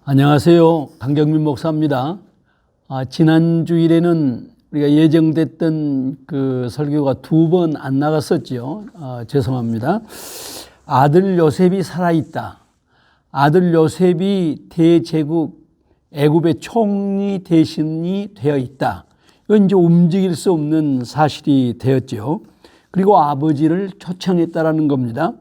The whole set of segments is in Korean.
안녕하세요. 강경민 목사입니다. 지난 주일에는 우리가 예정됐던 그 설교가 2번 안 나갔었죠. 죄송합니다. 아들 요셉이 살아있다. 아들 요셉이 대제국 애굽의 총리 대신이 되어 있다. 이건 이제 움직일 수 없는 사실이 되었죠. 그리고 아버지를 초청했다라는 겁니다.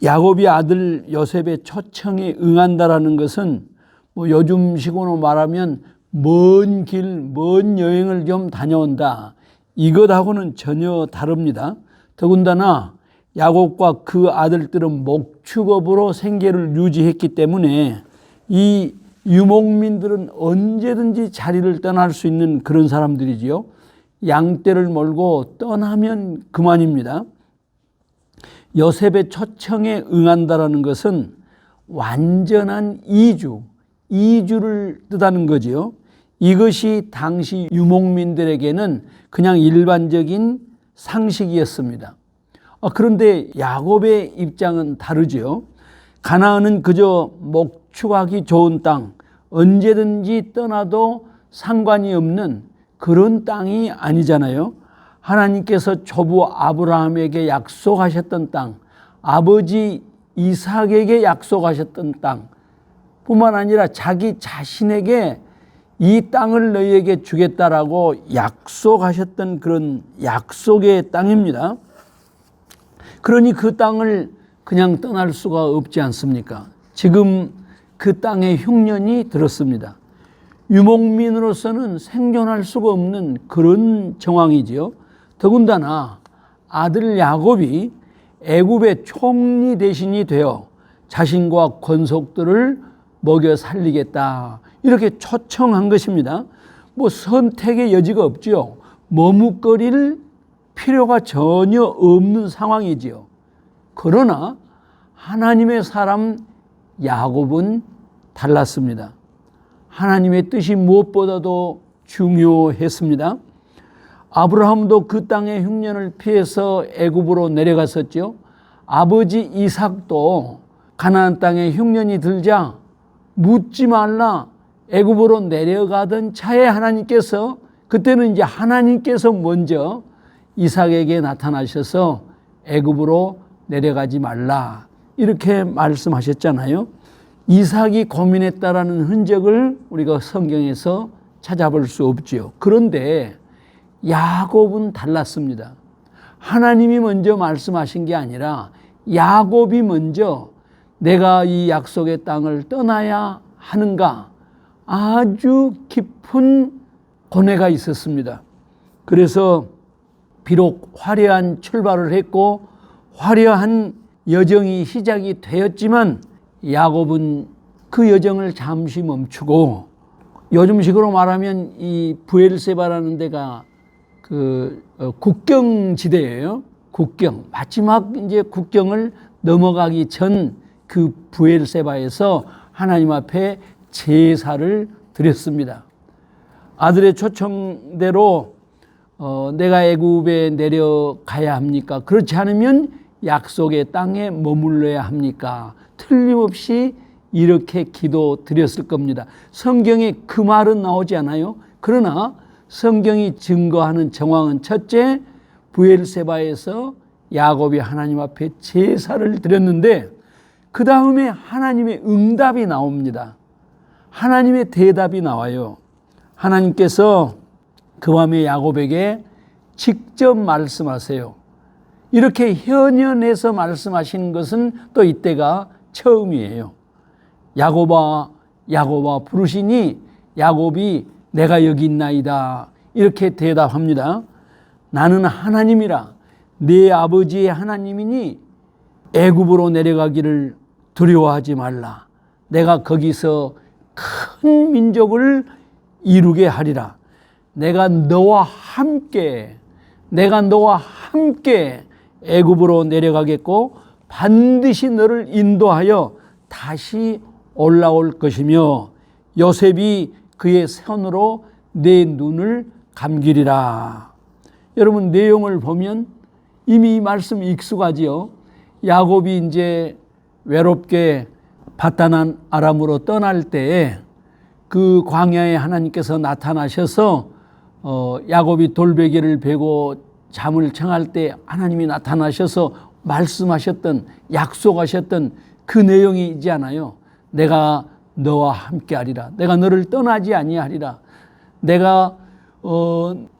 야곱이 아들 요셉의 초청에 응한다라는 것은 뭐 요즘식으로 말하면 먼 길, 먼 여행을 좀 다녀온다. 이것하고는 전혀 다릅니다. 더군다나 야곱과 그 아들들은 목축업으로 생계를 유지했기 때문에 이 유목민들은 언제든지 자리를 떠날 수 있는 그런 사람들이지요. 양떼를 몰고 떠나면 그만입니다. 요셉의 초청에 응한다라는 것은 완전한 이주를 뜻하는 거지요. 이것이 당시 유목민들에게는 그냥 일반적인 상식이었습니다. 그런데 야곱의 입장은 다르죠. 가나안은 그저 목축하기 좋은 땅, 언제든지 떠나도 상관이 없는 그런 땅이 아니잖아요. 하나님께서 조부 아브라함에게 약속하셨던 땅, 아버지 이삭에게 약속하셨던 땅 뿐만 아니라 자기 자신에게 이 땅을 너희에게 주겠다라고 약속하셨던 그런 약속의 땅입니다. 그러니 그 땅을 그냥 떠날 수가 없지 않습니까? 지금 그 땅에 흉년이 들었습니다. 유목민으로서는 생존할 수가 없는 그런 정황이지요. 더군다나 아들 야곱이 애굽의 총리 대신이 되어 자신과 권속들을 먹여 살리겠다, 이렇게 초청한 것입니다. 뭐 선택의 여지가 없죠. 머뭇거릴 필요가 전혀 없는 상황이지요. 그러나 하나님의 사람 야곱은 달랐습니다. 하나님의 뜻이 무엇보다도 중요했습니다. 아브라함도 그 땅의 흉년을 피해서 애굽으로 내려갔었죠. 아버지 이삭도 가나안 땅에 흉년이 들자 묻지 말라 애굽으로 내려가던 차에 하나님께서, 그때는 이제 하나님께서 먼저 이삭에게 나타나셔서 애굽으로 내려가지 말라 이렇게 말씀하셨잖아요. 이삭이 고민했다라는 흔적을 우리가 성경에서 찾아볼 수 없지요. 그런데 야곱은 달랐습니다. 하나님이 먼저 말씀하신 게 아니라 야곱이 먼저 내가 이 약속의 땅을 떠나야 하는가, 아주 깊은 고뇌가 있었습니다. 그래서 비록 화려한 출발을 했고 화려한 여정이 시작이 되었지만 야곱은 그 여정을 잠시 멈추고, 요즘식으로 말하면 이 브엘세바라는 데가 그 국경지대예요. 국경, 마지막 이제 국경을 넘어가기 전 그 브엘세바에서 하나님 앞에 제사를 드렸습니다. 아들의 초청대로 내가 애굽에 내려가야 합니까? 그렇지 않으면 약속의 땅에 머물러야 합니까? 틀림없이 이렇게 기도 드렸을 겁니다. 성경에 그 말은 나오지 않아요. 그러나 성경이 증거하는 정황은 첫째, 브엘세바에서 야곱이 하나님 앞에 제사를 드렸는데 그 다음에 하나님의 응답이 나옵니다. 하나님의 대답이 나와요. 하나님께서 그 밤에 야곱에게 직접 말씀하세요. 이렇게 현연해서 말씀하시는 것은 또 이때가 처음이에요. 야곱아, 야곱아 부르시니 야곱이 내가 여기 있나이다 이렇게 대답합니다. 나는 하나님이라, 네 아버지의 하나님이니 애굽으로 내려가기를 두려워하지 말라. 내가 거기서 큰 민족을 이루게 하리라. 내가 너와 함께 애굽으로 내려가겠고 반드시 너를 인도하여 다시 올라올 것이며 요셉이 그의 손으로 내 눈을 감기리라. 여러분, 내용을 보면 이미 이 말씀 익숙하지요. 야곱이 이제 외롭게 바다난 아람으로 떠날 때에 그 광야에 하나님께서 나타나셔서 야곱이 돌베개를 베고 잠을 청할 때 하나님이 나타나셔서 말씀하셨던, 약속하셨던 그 내용이 있지 않아요? 내가 너와 함께하리라. 내가 너를 떠나지 아니하리라. 내가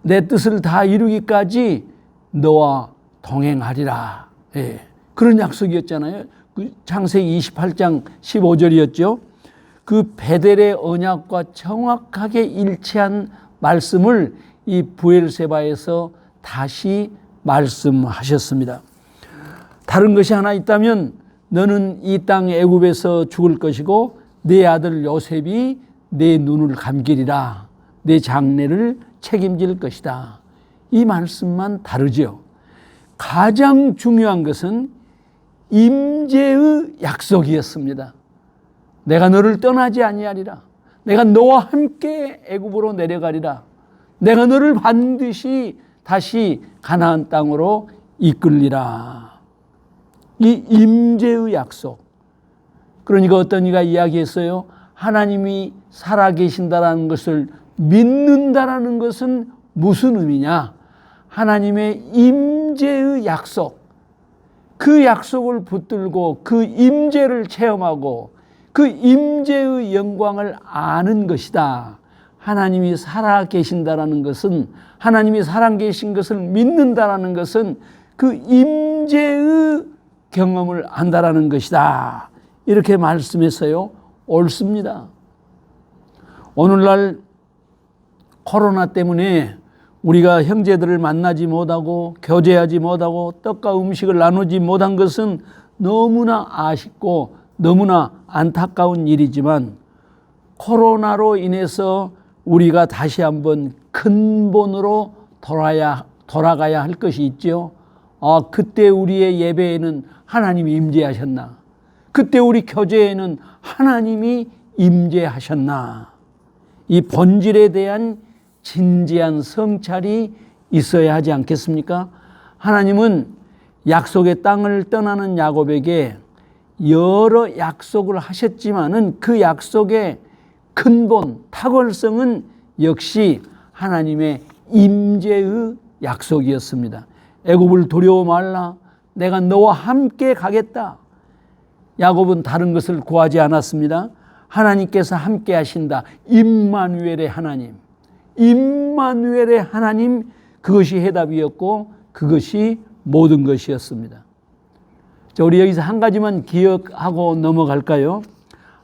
내 뜻을 다 이루기까지 너와 동행하리라. 예. 그런 약속이었잖아요. 그 창세기 28장 15절이었죠. 그 베델의 언약과 정확하게 일치한 말씀을 이 브엘세바에서 다시 말씀하셨습니다. 다른 것이 하나 있다면 너는 이 땅 애굽에서 죽을 것이고 네 아들 요셉이 내 눈을 감기리라. 내 장래를 책임질 것이다. 이 말씀만 다르죠. 가장 중요한 것은 임재의 약속이었습니다. 내가 너를 떠나지 아니하리라. 내가 너와 함께 애굽으로 내려가리라. 내가 너를 반드시 다시 가나안 땅으로 이끌리라. 이 임재의 약속. 그러니까 어떤 이가 이야기했어요. 하나님이 살아계신다라는 것을 믿는다라는 것은 무슨 의미냐? 하나님의 임재의 약속. 그 약속을 붙들고 그 임재를 체험하고 그 임재의 영광을 아는 것이다. 하나님이 살아계신다라는 것은, 하나님이 살아계신 것을 믿는다라는 것은 그 임재의 경험을 한다라는 것이다. 이렇게 말씀했어요. 옳습니다. 오늘날 코로나 때문에 우리가 형제들을 만나지 못하고 교제하지 못하고 떡과 음식을 나누지 못한 것은 너무나 아쉽고 너무나 안타까운 일이지만, 코로나로 인해서 우리가 다시 한번 근본으로 돌아가야 할 것이 있죠. 그때 우리의 예배에는 하나님이 임재하셨나? 그때 우리 교제에는 하나님이 임재하셨나? 이 본질에 대한 진지한 성찰이 있어야 하지 않겠습니까? 하나님은 약속의 땅을 떠나는 야곱에게 여러 약속을 하셨지만은 그 약속의 근본, 탁월성은 역시 하나님의 임재의 약속이었습니다. 애굽을 두려워 말라. 내가 너와 함께 가겠다. 야곱은 다른 것을 구하지 않았습니다. 하나님께서 함께 하신다. 임마누엘의 하나님. 임마누엘의 하나님, 그것이 해답이었고 그것이 모든 것이었습니다. 자, 우리 여기서 한 가지만 기억하고 넘어갈까요?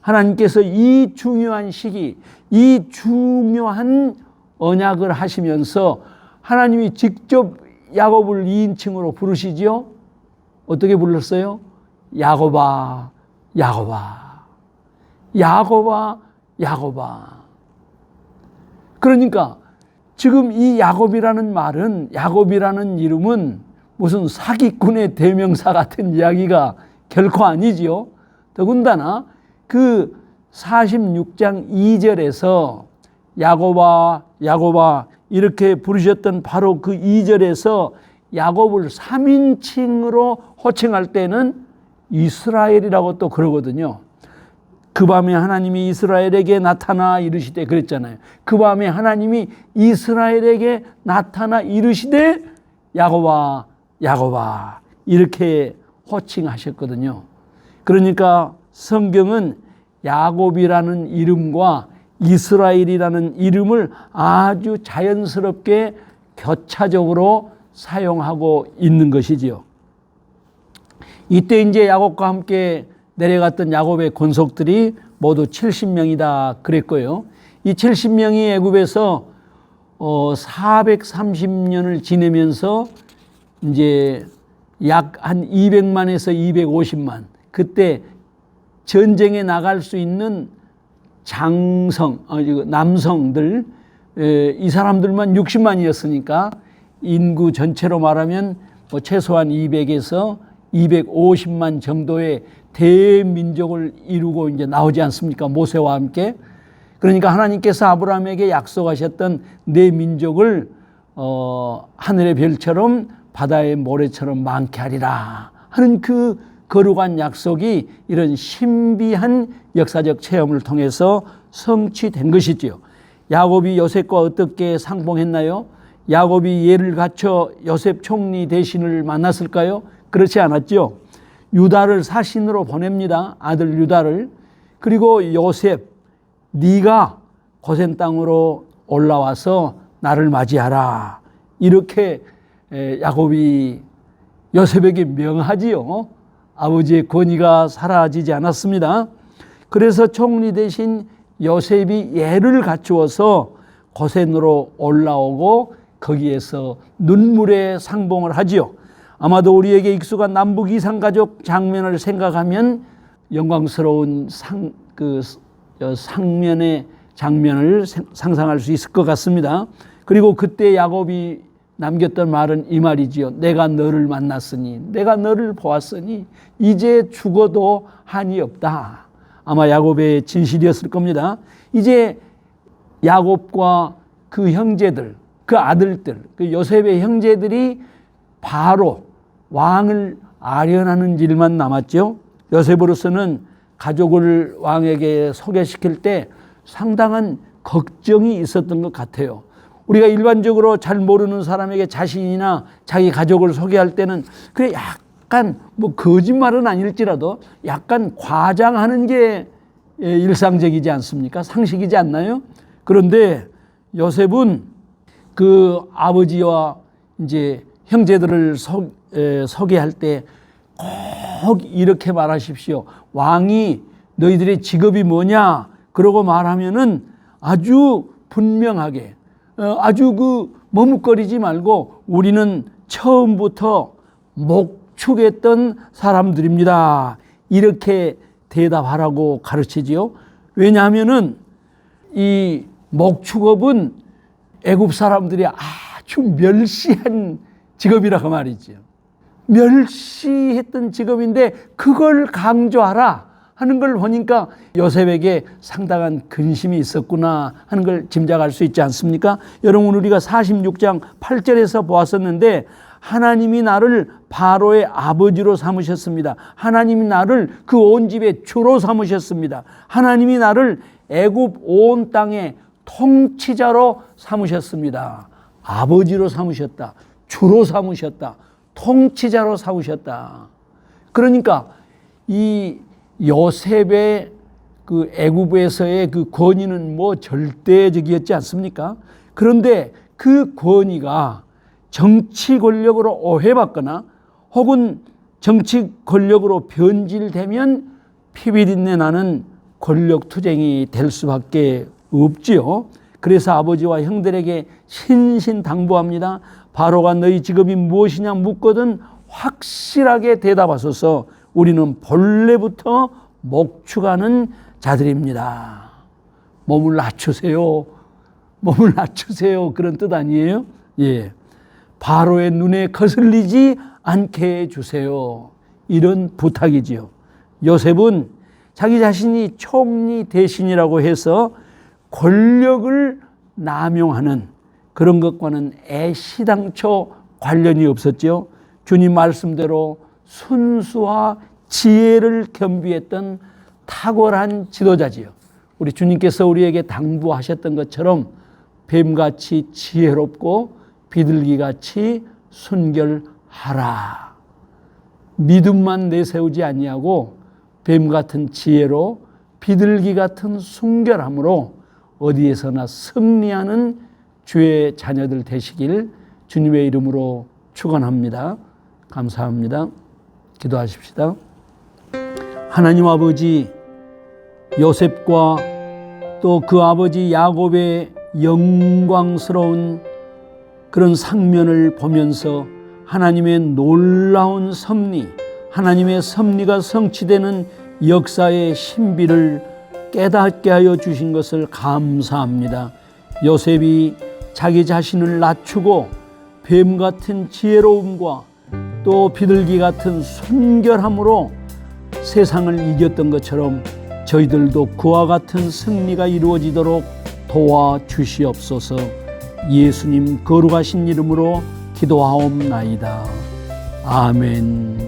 하나님께서 이 중요한 시기, 이 중요한 언약을 하시면서 하나님이 직접 야곱을 2인칭으로 부르시지요. 어떻게 불렀어요? 야곱아, 야곱아, 야곱아, 야곱아. 그러니까 지금 이 야곱이라는 말은, 야곱이라는 이름은 무슨 사기꾼의 대명사 같은 이야기가 결코 아니지요. 더군다나 그 46장 2절에서 야곱아, 야곱아 이렇게 부르셨던 바로 그 2절에서 야곱을 3인칭으로 호칭할 때는 이스라엘이라고 또 그러거든요. 그 밤에 하나님이 이스라엘에게 나타나 이르시되, 그랬잖아요. 그 밤에 하나님이 이스라엘에게 나타나 이르시되 야곱아, 야곱아 이렇게 호칭하셨거든요. 그러니까 성경은 야곱이라는 이름과 이스라엘이라는 이름을 아주 자연스럽게 교차적으로 사용하고 있는 것이지요. 이때 이제 야곱과 함께 내려갔던 야곱의 권속들이 모두 70명이다 그랬고요. 이 70명이 애굽에서 430년을 지내면서 이제 약 한 200만에서 250만, 그때 전쟁에 나갈 수 있는 남성들, 이 사람들만 60만이었으니까 인구 전체로 말하면 최소한 200에서 250만 정도의 대민족을 이루고 이제 나오지 않습니까? 모세와 함께. 그러니까 하나님께서 아브라함에게 약속하셨던 내 민족을 하늘의 별처럼 바다의 모래처럼 많게 하리라 하는 그 거룩한 약속이 이런 신비한 역사적 체험을 통해서 성취된 것이지요. 야곱이 요셉과 어떻게 상봉했나요? 야곱이 예를 갖춰 요셉 총리 대신을 만났을까요? 그렇지 않았죠. 유다를 사신으로 보냅니다. 아들 유다를. 그리고 요셉, 네가 고센 땅으로 올라와서 나를 맞이하라. 이렇게 야곱이 요셉에게 명하지요. 아버지의 권위가 사라지지 않았습니다. 그래서 총리 대신 요셉이 예를 갖추어서 고센으로 올라오고 거기에서 눈물의 상봉을 하지요. 아마도 우리에게 익숙한 남북 이산가족 장면을 생각하면 영광스러운 상면의 장면을 상상할 수 있을 것 같습니다. 그리고 그때 야곱이 남겼던 말은 이 말이지요. 내가 너를 만났으니, 내가 너를 보았으니 이제 죽어도 한이 없다. 아마 야곱의 진실이었을 겁니다. 이제 야곱과 그 형제들, 그 아들들, 그 요셉의 형제들이 바로 왕을 아련하는 일만 남았죠. 요셉으로서는 가족을 왕에게 소개시킬 때 상당한 걱정이 있었던 것 같아요. 우리가 일반적으로 잘 모르는 사람에게 자신이나 자기 가족을 소개할 때는 그래 약간 뭐 거짓말은 아닐지라도 약간 과장하는 게 일상적이지 않습니까? 상식이지 않나요? 그런데 요셉은 그 아버지와 이제 형제들을 소개할 때 꼭 이렇게 말하십시오. 왕이 너희들의 직업이 뭐냐? 그러고 말하면은 아주 분명하게, 아주 머뭇거리지 말고 우리는 처음부터 목축했던 사람들입니다. 이렇게 대답하라고 가르치지요. 왜냐하면은 이 목축업은 애굽 사람들이 아주 멸시한 직업이라고 말이죠. 멸시했던 직업인데 그걸 강조하라 하는 걸 보니까 요셉에게 상당한 근심이 있었구나 하는 걸 짐작할 수 있지 않습니까? 여러분, 우리가 46장 8절에서 보았었는데 하나님이 나를 바로의 아버지로 삼으셨습니다. 하나님이 나를 그 온 집의 주로 삼으셨습니다. 하나님이 나를 애굽 온 땅의 통치자로 삼으셨습니다. 아버지로 삼으셨다. 주로 삼으셨다. 통치자로 삼으셨다. 그러니까 이 요셉의 그 애굽에서의 그 권위는 뭐 절대적이었지 않습니까? 그런데 그 권위가 정치 권력으로 오해받거나 혹은 정치 권력으로 변질되면 피비린내 나는 권력 투쟁이 될 수밖에 없지요. 그래서 아버지와 형들에게 신신당부합니다. 바로가 너희 직업이 무엇이냐 묻거든 확실하게 대답하소서. 우리는 본래부터 목축하는 자들입니다. 몸을 낮추세요. 몸을 낮추세요. 그런 뜻 아니에요? 예. 바로의 눈에 거슬리지 않게 해주세요. 이런 부탁이지요. 요셉은 자기 자신이 총리 대신이라고 해서 권력을 남용하는 그런 것과는 애시당초 관련이 없었죠. 주님 말씀대로 순수와 지혜를 겸비했던 탁월한 지도자지요. 우리 주님께서 우리에게 당부하셨던 것처럼 뱀같이 지혜롭고 비둘기같이 순결하라. 믿음만 내세우지 아니하고 뱀같은 지혜로 비둘기 같은 순결함으로 어디에서나 승리하는 주의 자녀들 되시길 주님의 이름으로 축원합니다. 감사합니다. 기도하십시다. 하나님 아버지, 요셉과 또 그 아버지 야곱의 영광스러운 그런 상면을 보면서 하나님의 놀라운 섭리, 하나님의 섭리가 성취되는 역사의 신비를 깨닫게 하여 주신 것을 감사합니다. 요셉이 자기 자신을 낮추고 뱀 같은 지혜로움과 또 비둘기 같은 순결함으로 세상을 이겼던 것처럼 저희들도 그와 같은 승리가 이루어지도록 도와주시옵소서. 예수님 거룩하신 이름으로 기도하옵나이다. 아멘.